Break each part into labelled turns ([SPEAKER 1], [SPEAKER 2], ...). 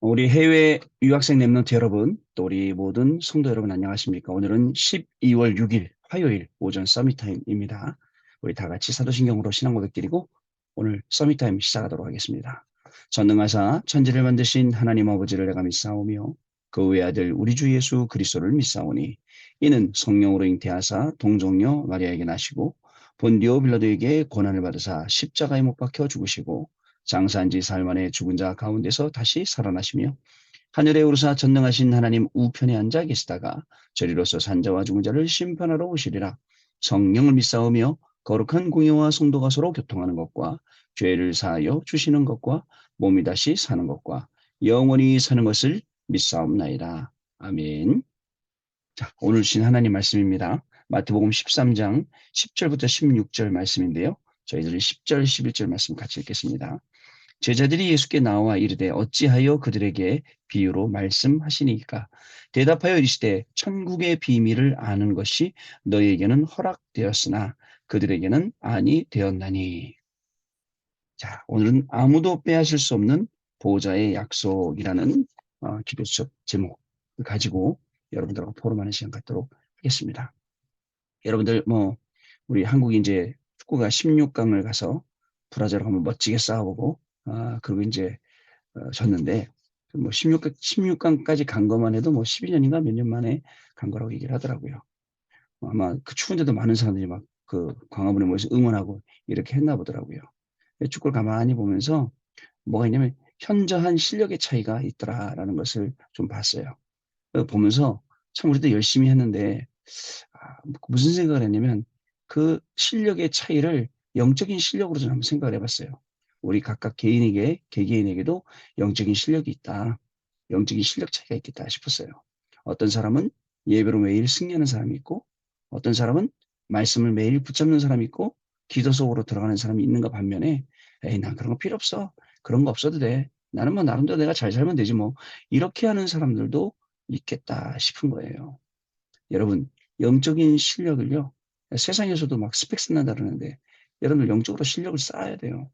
[SPEAKER 1] 우리 해외 유학생 랩런트 여러분, 또 우리 모든 성도 여러분 안녕하십니까? 오늘은 12월 6일 화요일 오전 서밋타임입니다. 우리 다 같이 사도신경으로 신앙 고백드리고 오늘 서밋타임 시작하도록 하겠습니다. 전능하사 천지를 만드신 하나님 아버지를 내가 믿사오며 그 외아들 우리 주 예수 그리스도를 믿사오니 이는 성령으로 잉태하사 동정녀 마리아에게 나시고 본디오 빌라도에게 고난을 받으사 십자가에 못 박혀 죽으시고 장사한 지 사흘 만에 죽은 자 가운데서 다시 살아나시며 하늘에 오르사 전능하신 하나님 우편에 앉아 계시다가 저리로서 산자와 죽은 자를 심판하러 오시리라. 성령을 믿사오며 거룩한 공예와 성도가 서로 교통하는 것과 죄를 사하여 주시는 것과 몸이 다시 사는 것과 영원히 사는 것을 믿사옵나이다. 아멘. 자, 오늘 주신 하나님 말씀입니다. 마태복음 13장 10절부터 16절 말씀인데요. 저희들은 10절, 11절 말씀 같이 읽겠습니다. 제자들이 예수께 나와 이르되 어찌하여 그들에게 비유로 말씀하시니까 대답하여 이르시되 천국의 비밀을 아는 것이 너희에게는 허락되었으나 그들에게는 아니 되었나니. 자, 오늘은 아무도 빼앗을 수 없는 보호자의 약속이라는 기도 수업 제목을 가지고 여러분들하고 포럼하는 시간 갖도록 하겠습니다. 여러분들 우리 한국이 이제 축구가 16강을 가서 브라질하고 한번 멋지게 싸워보고 그리고 이제 졌는데 뭐 16강까지 간 것만 해도 뭐 12년인가 몇 년 만에 간 거라고 얘기를 하더라고요. 아마 그 추운데도 많은 사람들이 막 그 광화문에 모여서 응원하고 이렇게 했나 보더라고요. 축구를 가만히 보면서 뭐가 있냐면 현저한 실력의 차이가 있더라라는 것을 좀 봤어요. 보면서 참 우리도 열심히 했는데 무슨 생각을 했냐면 그 실력의 차이를 영적인 실력으로 좀 한번 생각을 해봤어요. 우리 각각 개개인에게도 영적인 실력이 있다. 영적인 실력 차이가 있겠다 싶었어요. 어떤 사람은 예배로 매일 승리하는 사람이 있고, 어떤 사람은 말씀을 매일 붙잡는 사람이 있고, 기도 속으로 들어가는 사람이 있는가 반면에, 에이, 난 그런 거 필요 없어. 그런 거 없어도 돼. 나는 뭐 나름대로 내가 잘 살면 되지 뭐. 이렇게 하는 사람들도 있겠다 싶은 거예요. 여러분, 영적인 실력을요, 세상에서도 막 스펙 쌓는다 그러는데, 여러분들 영적으로 실력을 쌓아야 돼요.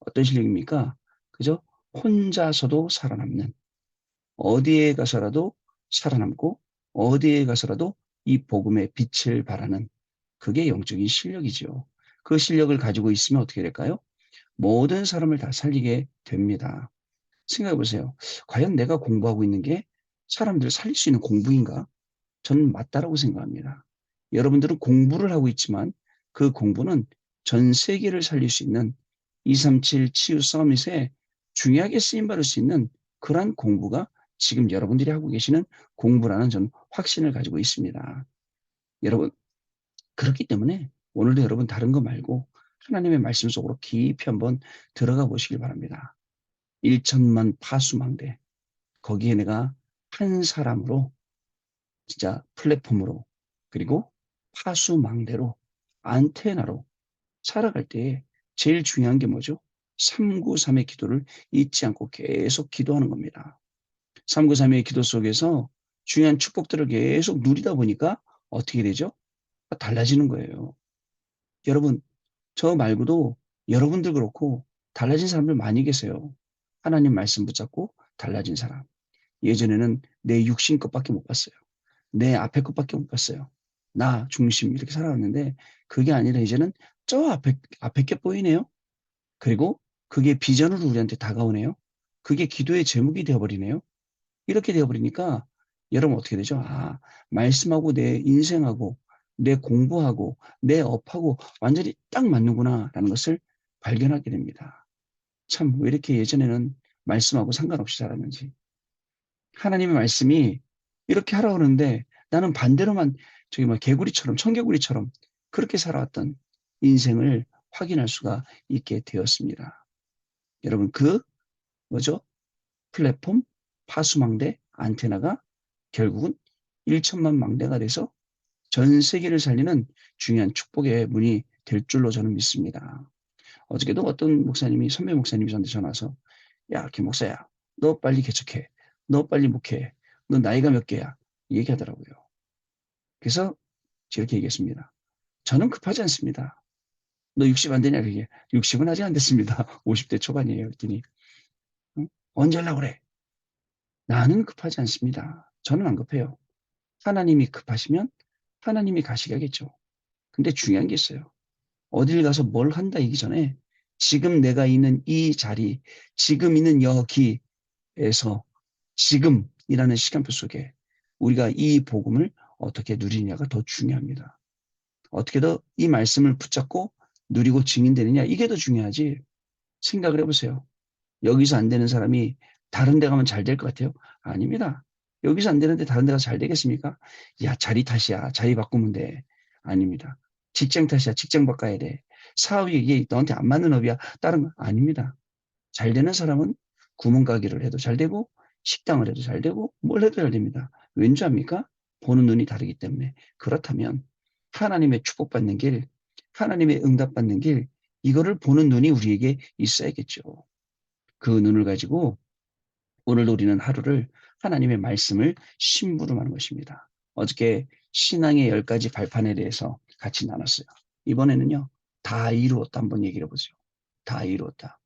[SPEAKER 1] 어떤 실력입니까? 그죠? 혼자서도 살아남는, 어디에 가서라도 살아남고, 어디에 가서라도 이 복음의 빛을 발하는, 그게 영적인 실력이죠. 그 실력을 가지고 있으면 어떻게 될까요? 모든 사람을 다 살리게 됩니다. 생각해 보세요. 과연 내가 공부하고 있는 게 사람들을 살릴 수 있는 공부인가? 저는 맞다라고 생각합니다. 여러분들은 공부를 하고 있지만 그 공부는 전 세계를 살릴 수 있는 237 치유 서밋에 중요하게 쓰임받을 수 있는 그러한 공부가 지금 여러분들이 하고 계시는 공부라는 저는 확신을 가지고 있습니다. 여러분, 그렇기 때문에 오늘도 여러분 다른 거 말고 하나님의 말씀 속으로 깊이 한번 들어가 보시길 바랍니다. 1천만 파수망대, 거기에 내가 한 사람으로 진짜 플랫폼으로 그리고 파수망대로 안테나로 살아갈 때 제일 중요한 게 뭐죠? 393의 기도를 잊지 않고 계속 기도하는 겁니다. 393의 기도 속에서 중요한 축복들을 계속 누리다 보니까 어떻게 되죠? 달라지는 거예요. 여러분, 저 말고도 여러분들 그렇고 달라진 사람들 많이 계세요. 하나님 말씀 붙잡고 달라진 사람. 예전에는 내 육신 것밖에 못 봤어요. 내 앞에 것밖에 못 봤어요. 나 중심 이렇게 살아왔는데 그게 아니라 이제는 저 앞에 게 보이네요. 그리고 그게 비전으로 우리한테 다가오네요. 그게 기도의 제목이 되어버리네요. 이렇게 되어버리니까 여러분 어떻게 되죠? 말씀하고 내 인생하고 내 공부하고 내 업하고 완전히 딱 맞는구나라는 것을 발견하게 됩니다. 참 왜 이렇게 예전에는 말씀하고 상관없이 살았는지. 하나님의 말씀이 이렇게 하라고 하는데 나는 반대로만 저기 뭐 개구리처럼 청개구리처럼 그렇게 살아왔던 인생을 확인할 수가 있게 되었습니다. 여러분 그 뭐죠? 플랫폼, 파수망대, 안테나가 결국은 1천만 망대가 돼서 전 세계를 살리는 중요한 축복의 문이 될 줄로 저는 믿습니다. 어저께도 어떤 목사님이 선배 목사님이 저한테 전화 와서 야, 김 목사야, 너 빨리 개척해. 너 빨리 목회해. 너 나이가 몇 개야? 얘기하더라고요. 그래서 저렇게 얘기했습니다. 저는 급하지 않습니다. 너 60 안 되냐? 그게 60은 아직 안 됐습니다. 50대 초반이에요. 그랬더니 응? 언제 하려고 그래? 나는 급하지 않습니다. 저는 안 급해요. 하나님이 급하시면 하나님이 가시겠죠. 근데 중요한 게 있어요. 어딜 가서 뭘 한다 이기 전에 지금 내가 있는 이 자리, 지금 있는 여기에서 지금이라는 시간표 속에 우리가 이 복음을 어떻게 누리냐가 더 중요합니다. 어떻게 더 이 말씀을 붙잡고 누리고 증인되느냐, 이게 더 중요하지. 생각을 해보세요. 여기서 안 되는 사람이 다른 데 가면 잘 될 것 같아요? 아닙니다. 여기서 안 되는데 다른 데 가서 잘 되겠습니까? 야, 자리 탓이야. 자리 바꾸면 돼. 아닙니다. 직장 탓이야. 직장 바꿔야 돼. 사업이 이게 너한테 안 맞는 업이야. 다른 거 아닙니다. 잘 되는 사람은 구멍가게를 해도 잘 되고 식당을 해도 잘 되고 뭘 해도 잘 됩니다. 왠지 압니까? 보는 눈이 다르기 때문에. 그렇다면 하나님의 축복받는 길, 하나님의 응답받는 길, 이거를 보는 눈이 우리에게 있어야겠죠. 그 눈을 가지고 오늘 우리는 하루를 하나님의 말씀을 심부름하는 것입니다. 어저께 신앙의 10가지 발판에 대해서 같이 나눴어요. 이번에는요, 다 이루었다 한번 얘기를 해보죠. 다 이루었다.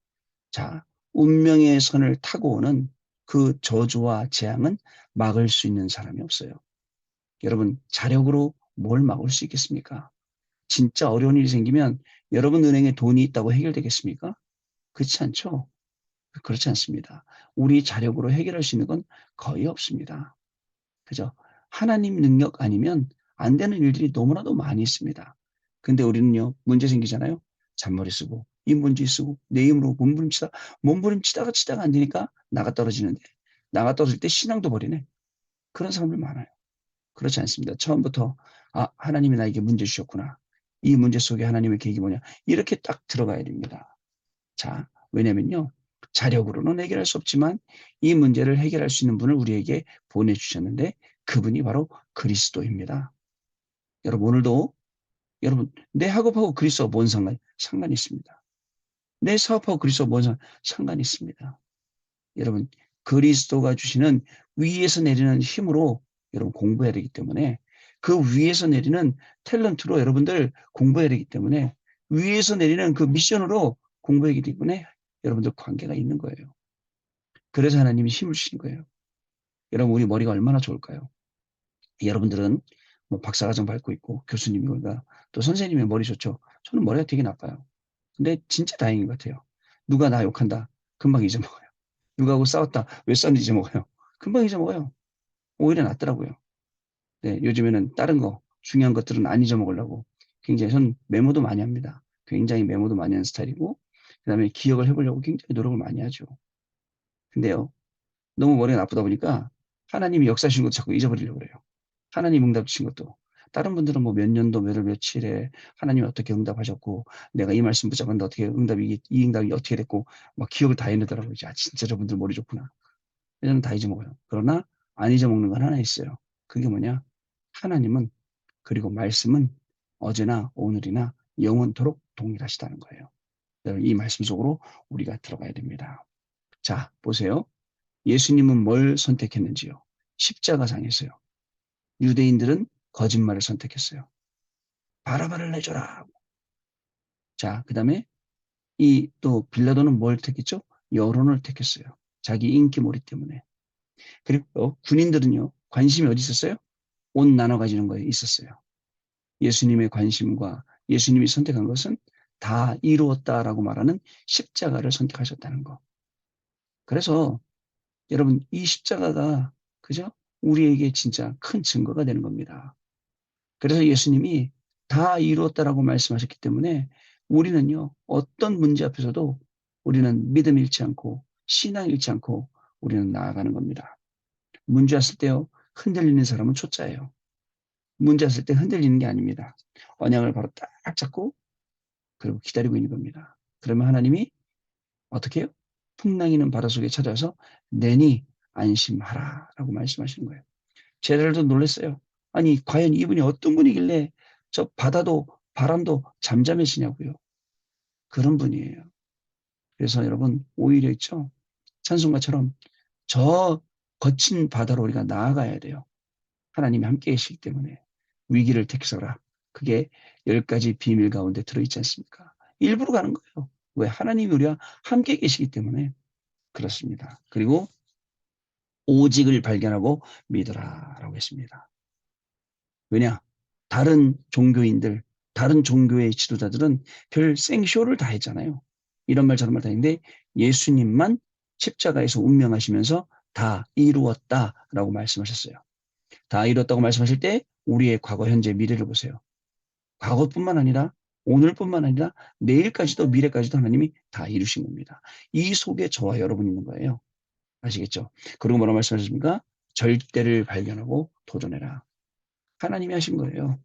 [SPEAKER 1] 자, 운명의 선을 타고 오는 그 저주와 재앙은 막을 수 있는 사람이 없어요. 여러분, 자력으로 뭘 막을 수 있겠습니까? 진짜 어려운 일이 생기면 여러분 은행에 돈이 있다고 해결되겠습니까? 그렇지 않죠? 그렇지 않습니다. 우리 자력으로 해결할 수 있는 건 거의 없습니다. 그죠? 하나님 능력 아니면 안 되는 일들이 너무나도 많이 있습니다. 근데 우리는요, 문제 생기잖아요. 잔머리 쓰고, 인본주의 쓰고, 내 힘으로 몸부림치다가 치다가 안 되니까 나가 떨어지는데, 나가 떨어질 때 신앙도 버리네. 그런 사람들 많아요. 그렇지 않습니다. 처음부터, 아, 하나님이 나에게 문제 주셨구나. 이 문제 속에 하나님의 계획이 뭐냐. 이렇게 딱 들어가야 됩니다. 자, 왜냐면요. 자력으로는 해결할 수 없지만 이 문제를 해결할 수 있는 분을 우리에게 보내주셨는데 그분이 바로 그리스도입니다. 여러분, 오늘도 여러분, 내 학업하고 그리스도가 뭔 상관이 있습니다. 내 사업하고 그리스도가 뭔 상관이 있습니다. 여러분, 그리스도가 주시는 위에서 내리는 힘으로 여러분 공부해야 되기 때문에 그 위에서 내리는 탤런트로 여러분들 공부해야 되기 때문에 위에서 내리는 그 미션으로 공부하기 때문에 여러분들 관계가 있는 거예요. 그래서 하나님이 힘을 주신 거예요. 여러분, 우리 머리가 얼마나 좋을까요? 여러분들은 뭐 박사과정 밟고 있고 교수님이거나 또 선생님의 머리 좋죠. 저는 머리가 되게 나빠요. 근데 진짜 다행인 것 같아요. 누가 나 욕한다. 금방 잊어먹어요. 누가하고 싸웠다. 왜 싸웠는지 잊어먹어요. 금방 잊어먹어요. 오히려 낫더라고요. 네, 요즘에는 다른 거, 중요한 것들은 안 잊어먹으려고 굉장히 전 메모도 많이 합니다. 굉장히 메모도 많이 하는 스타일이고, 그 다음에 기억을 해보려고 굉장히 노력을 많이 하죠. 근데요, 너무 머리가 나쁘다 보니까 하나님이 역사하신 것도 자꾸 잊어버리려고 그래요. 하나님 응답 주신 것도. 다른 분들은 뭐 몇 년도 몇월 며칠에 하나님이 어떻게 응답하셨고 내가 이 말씀 붙잡았는데 어떻게 이 응답이 어떻게 됐고 막 기억을 다 해내더라고요. 아, 진짜 저분들 머리 좋구나. 저는 다 잊어먹어요. 그러나 안 잊어먹는 건 하나 있어요. 그게 뭐냐? 하나님은 그리고 말씀은 어제나 오늘이나 영원토록 동일하시다는 거예요. 여러분, 이 말씀 속으로 우리가 들어가야 됩니다. 자, 보세요. 예수님은 뭘 선택했는지요? 십자가상에서요. 유대인들은 거짓말을 선택했어요. 바라바를 내줘라. 자, 그 다음에 이 또 빌라도는 뭘 택했죠? 여론을 택했어요. 자기 인기몰이 때문에. 그리고 군인들은요, 관심이 어디 있었어요? 옷 나눠 가지는 거에 있었어요. 예수님의 관심과 예수님이 선택한 것은 다 이루었다라고 말하는 십자가를 선택하셨다는 거. 그래서 여러분, 이 십자가가 그죠? 우리에게 진짜 큰 증거가 되는 겁니다. 그래서 예수님이 다 이루었다라고 말씀하셨기 때문에 우리는요, 어떤 문제 앞에서도 우리는 믿음 잃지 않고 신앙 잃지 않고 우리는 나아가는 겁니다. 문제 왔을 때요, 흔들리는 사람은 초짜예요. 문제 왔을 때 흔들리는 게 아닙니다. 언약을 바로 딱 잡고 그리고 기다리고 있는 겁니다. 그러면 하나님이 어떻게 해요? 풍랑이는 바다 속에 찾아와서 내니 안심하라 라고 말씀하시는 거예요. 제자들도 놀랐어요. 아니 과연 이분이 어떤 분이길래 저 바다도 바람도 잠잠해지냐고요. 그런 분이에요. 그래서 여러분 오히려 있죠. 찬송가처럼 저 거친 바다로 우리가 나아가야 돼요. 하나님이 함께 계시기 때문에 위기를 택서라. 그게 10가지 비밀 가운데 들어있지 않습니까? 일부러 가는 거예요. 왜? 하나님이 우리와 함께 계시기 때문에 그렇습니다. 그리고 오직을 발견하고 믿으라라고 했습니다. 왜냐? 다른 종교인들, 다른 종교의 지도자들은 별 생쇼를 다 했잖아요. 이런 말 저런 말 다 했는데 예수님만 십자가에서 운명하시면서 다 이루었다라고 말씀하셨어요. 다 이뤘다고 말씀하실 때 우리의 과거, 현재, 미래를 보세요. 과거뿐만 아니라 오늘뿐만 아니라 내일까지도 미래까지도 하나님이 다 이루신 겁니다. 이 속에 저와 여러분 있는 거예요. 아시겠죠? 그리고 뭐라고 말씀하셨습니까? 절대를 발견하고 도전해라. 하나님이 하신 거예요.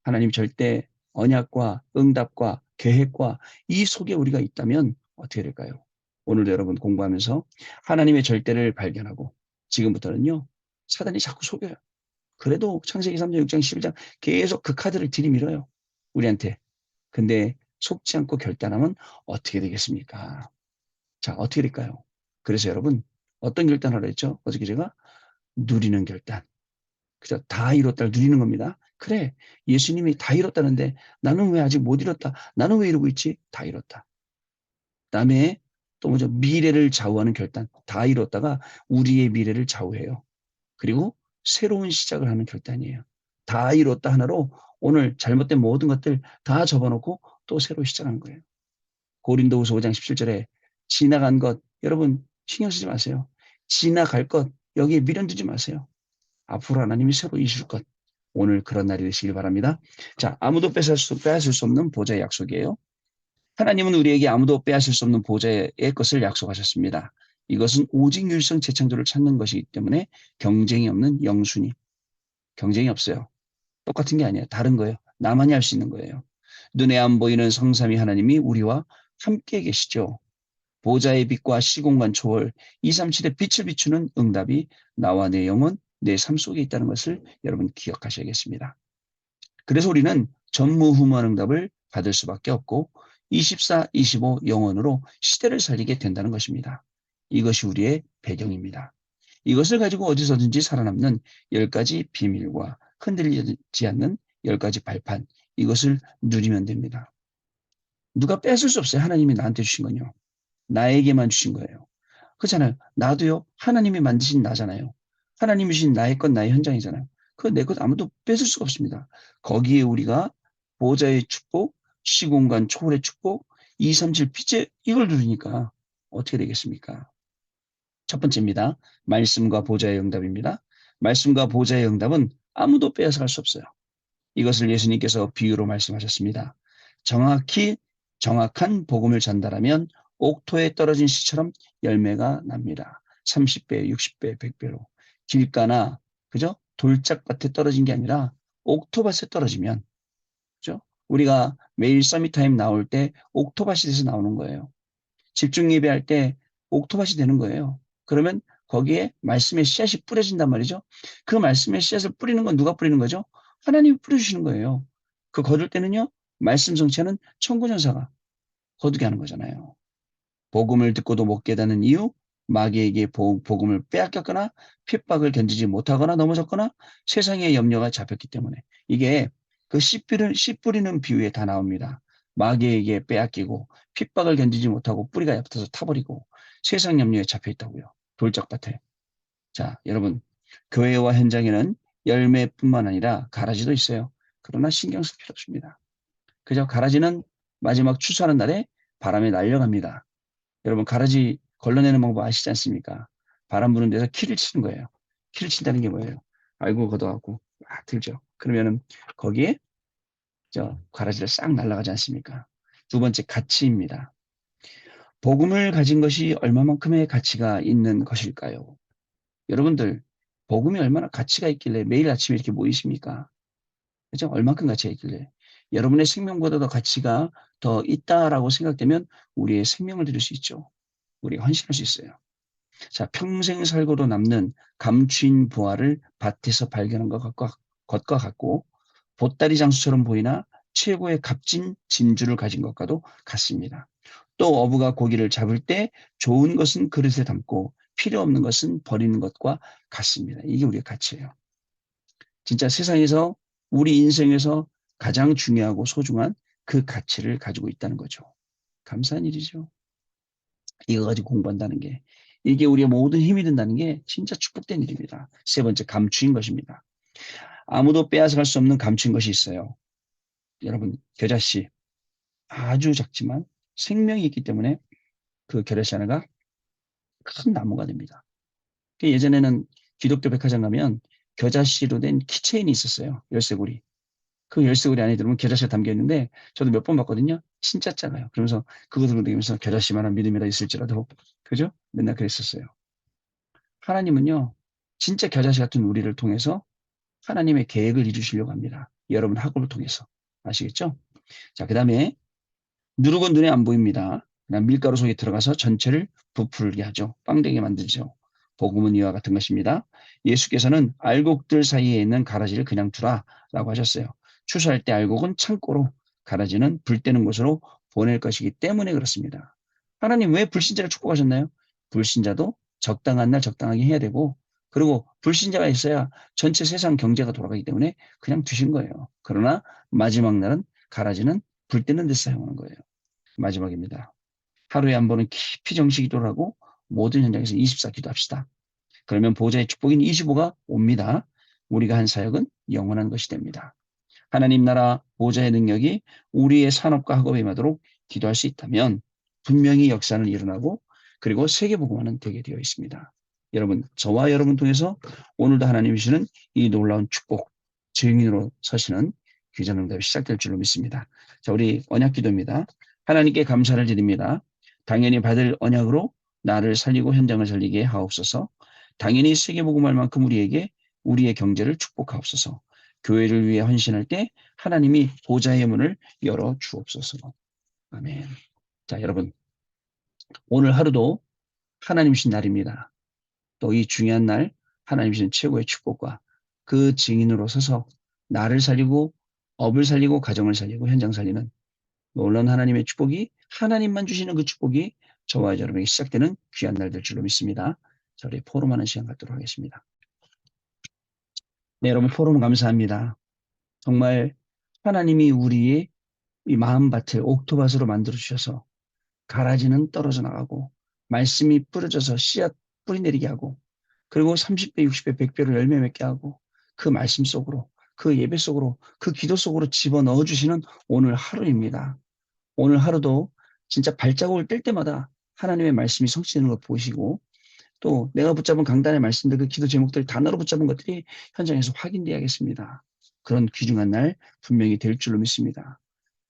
[SPEAKER 1] 하나님 절대 언약과 응답과 계획과 이 속에 우리가 있다면 어떻게 될까요? 오늘도 여러분 공부하면서 하나님의 절대를 발견하고 지금부터는요. 사단이 자꾸 속여요. 그래도 창세기 3장, 6장, 11장 계속 그 카드를 들이밀어요. 우리한테. 근데 속지 않고 결단하면 어떻게 되겠습니까? 자, 어떻게 될까요? 그래서 여러분 어떤 결단을 했죠? 어저께 제가 누리는 결단. 그죠? 다 이뤘다를 누리는 겁니다. 그래, 예수님이 다 이뤘다는데 나는 왜 아직 못 이뤘다? 나는 왜 이러고 있지? 다 이뤘다. 그다음에 또 뭐죠? 미래를 좌우하는 결단. 다 이뤘다가 우리의 미래를 좌우해요. 그리고 새로운 시작을 하는 결단이에요. 다 이뤘다 하나로 오늘 잘못된 모든 것들 다 접어놓고 또 새로 시작하는 거예요. 고린도후서 5장 17절에 지나간 것 여러분 신경 쓰지 마세요. 지나갈 것 여기에 미련 두지 마세요. 앞으로 하나님이 새로 이실 것. 오늘 그런 날이 되시길 바랍니다. 자, 아무도 빼앗을 수 없는 보좌의 약속이에요. 하나님은 우리에게 아무도 빼앗을 수 없는 보좌의 것을 약속하셨습니다. 이것은 오직 율성 재창조를 찾는 것이기 때문에 경쟁이 없는 영순위. 경쟁이 없어요. 똑같은 게 아니에요. 다른 거예요. 나만이 할 수 있는 거예요. 눈에 안 보이는 성삼위 하나님이 우리와 함께 계시죠. 보좌의 빛과 시공간 초월 237의 빛을 비추는 응답이 나와 내 영혼, 내 삶 속에 있다는 것을 여러분 기억하셔야겠습니다. 그래서 우리는 전무후무한 응답을 받을 수밖에 없고 24, 25 영혼으로 시대를 살리게 된다는 것입니다. 이것이 우리의 배경입니다. 이것을 가지고 어디서든지 살아남는 10가지 비밀과 흔들리지 않는 10가지 발판, 이것을 누리면 됩니다. 누가 뺏을 수 없어요. 하나님이 나한테 주신 건요. 나에게만 주신 거예요. 그렇잖아요. 나도요. 하나님이 만드신 나잖아요. 하나님이 주신 나의 것, 나의 현장이잖아요. 그 내 것 아무도 뺏을 수가 없습니다. 거기에 우리가 보좌의 축복, 시공간 초월의 축복, 237 빛의 이걸 누리니까 어떻게 되겠습니까? 첫 번째입니다. 말씀과 보좌의 응답입니다. 말씀과 보좌의 응답은 아무도 빼앗아갈 수 없어요. 이것을 예수님께서 비유로 말씀하셨습니다. 정확히 정확한 복음을 전달하면 옥토에 떨어진 씨처럼 열매가 납니다. 30배, 60배, 100배로. 길가나 그죠? 돌짝밭에 떨어진 게 아니라 옥토밭에 떨어지면 그죠? 우리가 매일 서밋타임 나올 때 옥토밭이 돼서 나오는 거예요. 집중 예배할 때 옥토밭이 되는 거예요. 그러면 거기에 말씀의 씨앗이 뿌려진단 말이죠. 그 말씀의 씨앗을 뿌리는 건 누가 뿌리는 거죠? 하나님이 뿌려주시는 거예요. 그 거둘 때는요. 말씀 성취하는 청구전사가 거두게 하는 거잖아요. 복음을 듣고도 못 깨닫는 이유, 마귀에게 복음을 빼앗겼거나 핍박을 견디지 못하거나 넘어졌거나 세상의 염려가 잡혔기 때문에 이게 그 씨 뿌리는 비유에 다 나옵니다. 마귀에게 빼앗기고 핍박을 견디지 못하고 뿌리가 얕아서 타버리고 세상 염려에 잡혀 있다고요. 돌짝밭에. 자, 여러분 교회와 현장에는 열매뿐만 아니라 가라지도 있어요. 그러나 신경 쓸 필요 없습니다. 그저 가라지는 마지막 추수하는 날에 바람에 날려갑니다. 여러분 가라지 걸러내는 방법 아시지 않습니까? 바람 부는 데서 키를 치는 거예요. 키를 친다는 게 뭐예요? 알고 걷어갖고 막 들죠. 그러면은 거기에 저 가라지를 싹 날아가지 않습니까? 두 번째 가치입니다. 복음을 가진 것이 얼마만큼의 가치가 있는 것일까요? 여러분들 복음이 얼마나 가치가 있길래 매일 아침에 이렇게 모이십니까? 그죠? 얼마큼 가치가 있길래 여러분의 생명보다도 가치가 더 있다라고 생각되면 우리의 생명을 드릴 수 있죠. 우리가 헌신할 수 있어요. 자, 평생 살고도 남는 감추인 부활을 밭에서 발견한 것과 같고 보따리 장수처럼 보이나 최고의 값진 진주를 가진 것과도 같습니다. 또 어부가 고기를 잡을 때 좋은 것은 그릇에 담고 필요 없는 것은 버리는 것과 같습니다. 이게 우리의 가치예요. 진짜 세상에서 우리 인생에서 가장 중요하고 소중한 그 가치를 가지고 있다는 거죠. 감사한 일이죠. 이거 가지고 공부한다는 게. 이게 우리의 모든 힘이 된다는 게 진짜 축복된 일입니다. 세 번째, 감추인 것입니다. 아무도 빼앗아갈 수 없는 감추인 것이 있어요. 여러분, 겨자씨. 아주 작지만 생명이 있기 때문에 그 겨자씨 하나가 큰 나무가 됩니다. 예전에는 기독교 백화점 가면 겨자씨로 된 키체인이 있었어요. 열쇠고리. 그 열쇠고리 안에 들으면 겨자씨가 담겨 있는데 저도 몇 번 봤거든요. 진짜 작아요. 그러면서 그거 들고 다니면서 겨자씨만한 믿음이라 있을지라도 그죠? 맨날 그랬었어요. 하나님은요. 진짜 겨자씨 같은 우리를 통해서 하나님의 계획을 이루시려고 합니다. 여러분 학업을 통해서. 아시겠죠? 자, 그 다음에 누룩은 눈에 안 보입니다. 그냥 밀가루 속에 들어가서 전체를 부풀게 하죠. 빵되게 만들죠. 복음은 이와 같은 것입니다. 예수께서는 알곡들 사이에 있는 가라지를 그냥 두라 라고 하셨어요. 추수할 때 알곡은 창고로, 가라지는 불 때는 곳으로 보낼 것이기 때문에 그렇습니다. 하나님 왜 불신자를 축복하셨나요? 불신자도 적당한 날 적당하게 해야 되고, 그리고 불신자가 있어야 전체 세상 경제가 돌아가기 때문에 그냥 두신 거예요. 그러나 마지막 날은 가라지는 불 때는 데 사용하는 거예요. 마지막입니다. 하루에 한 번은 깊이 정식 기도를 하고 모든 현장에서 24 기도합시다. 그러면 보좌의 축복인 25가 옵니다. 우리가 한 사역은 영원한 것이 됩니다. 하나님 나라 보좌의 능력이 우리의 산업과 학업에 임하도록 기도할 수 있다면 분명히 역사는 일어나고 그리고 세계복음화는 되게 되어 있습니다. 여러분, 저와 여러분 통해서 오늘도 하나님이 주시는 이 놀라운 축복, 증인으로 서시는 귀전응답이 시작될 줄로 믿습니다. 자, 우리 언약기도입니다. 하나님께 감사를 드립니다. 당연히 받을 언약으로 나를 살리고 현장을 살리게 하옵소서. 당연히 세계복음할 만큼 우리에게 우리의 경제를 축복하옵소서. 교회를 위해 헌신할 때 하나님이 보좌의 문을 열어 주옵소서. 아멘. 자, 여러분, 오늘 하루도 하나님 신 날입니다. 또 이 중요한 날 하나님 신 최고의 축복과 그 증인으로 서서 나를 살리고 업을 살리고 가정을 살리고 현장 살리는 놀라운 하나님의 축복이 하나님만 주시는 그 축복이 저와 여러분에게 시작되는 귀한 날 될 줄로 믿습니다. 자, 우리 포럼하는 시간 갖도록 하겠습니다. 네, 여러분 포럼 감사합니다. 정말 하나님이 우리의 이 마음밭을 옥토밭으로 만들어 주셔서 가라지는 떨어져 나가고 말씀이 뿌려져서 씨앗 뿌리 내리게 하고 그리고 30배, 60배, 100배로 열매 맺게 하고 그 말씀 속으로 그 예배 속으로 그 기도 속으로 집어넣어 주시는 오늘 하루입니다. 오늘 하루도 진짜 발자국을 뗄 때마다 하나님의 말씀이 성취되는 걸 보시고 또 내가 붙잡은 강단의 말씀들 그 기도 제목들 단어로 붙잡은 것들이 현장에서 확인되어야겠습니다. 그런 귀중한 날 분명히 될 줄로 믿습니다.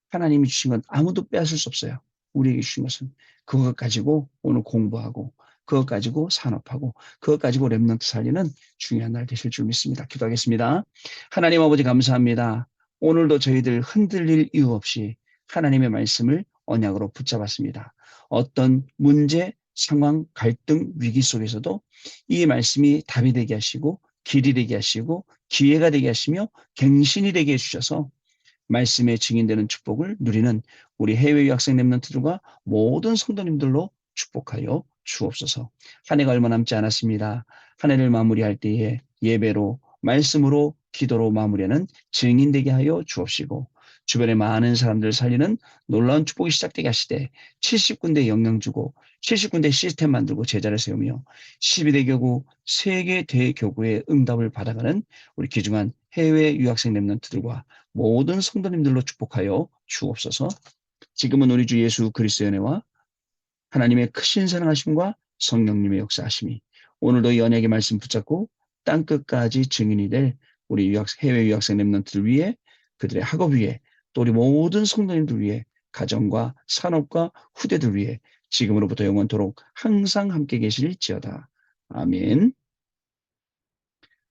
[SPEAKER 1] 하나님이 주신 건 아무도 빼앗을 수 없어요. 우리에게 주신 것은 그것 가지고 오늘 공부하고 그것 가지고 산업하고 그것 가지고 랩런트 살리는 중요한 날 되실 줄 믿습니다. 기도하겠습니다. 하나님 아버지 감사합니다. 오늘도 저희들 흔들릴 이유 없이 하나님의 말씀을 언약으로 붙잡았습니다. 어떤 문제, 상황, 갈등, 위기 속에서도 이 말씀이 답이 되게 하시고 길이 되게 하시고 기회가 되게 하시며 갱신이 되게 해주셔서 말씀에 증인되는 축복을 누리는 우리 해외 유학생 랩런트들과 모든 성도님들로 축복하여 주옵소서. 한 해가 얼마 남지 않았습니다. 한 해를 마무리할 때에 예배로 말씀으로 기도로 마무리하는 증인되게 하여 주옵시고 주변에 많은 사람들을 살리는 놀라운 축복이 시작되게 하시되 70군데 영향 주고 70군데 시스템 만들고 제자를 세우며 12대 교구 세계 대교구의 응답을 받아가는 우리 귀중한 해외 유학생 랩런트들과 모든 성도님들로 축복하여 주옵소서. 지금은 우리 주 예수 그리스도의 은혜와 하나님의 크신 사랑하심과 성령님의 역사하심이 오늘도 이 언약의 말씀 붙잡고 땅끝까지 증인이 될 우리 해외 유학생 랩런트들 위해 그들의 학업 위해 또 우리 모든 성도님들 위해 가정과 산업과 후대들 위해 지금으로부터 영원토록 항상 함께 계실지어다. 아멘.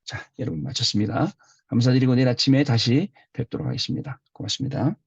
[SPEAKER 1] 자, 여러분 마쳤습니다. 감사드리고 내일 아침에 다시 뵙도록 하겠습니다. 고맙습니다.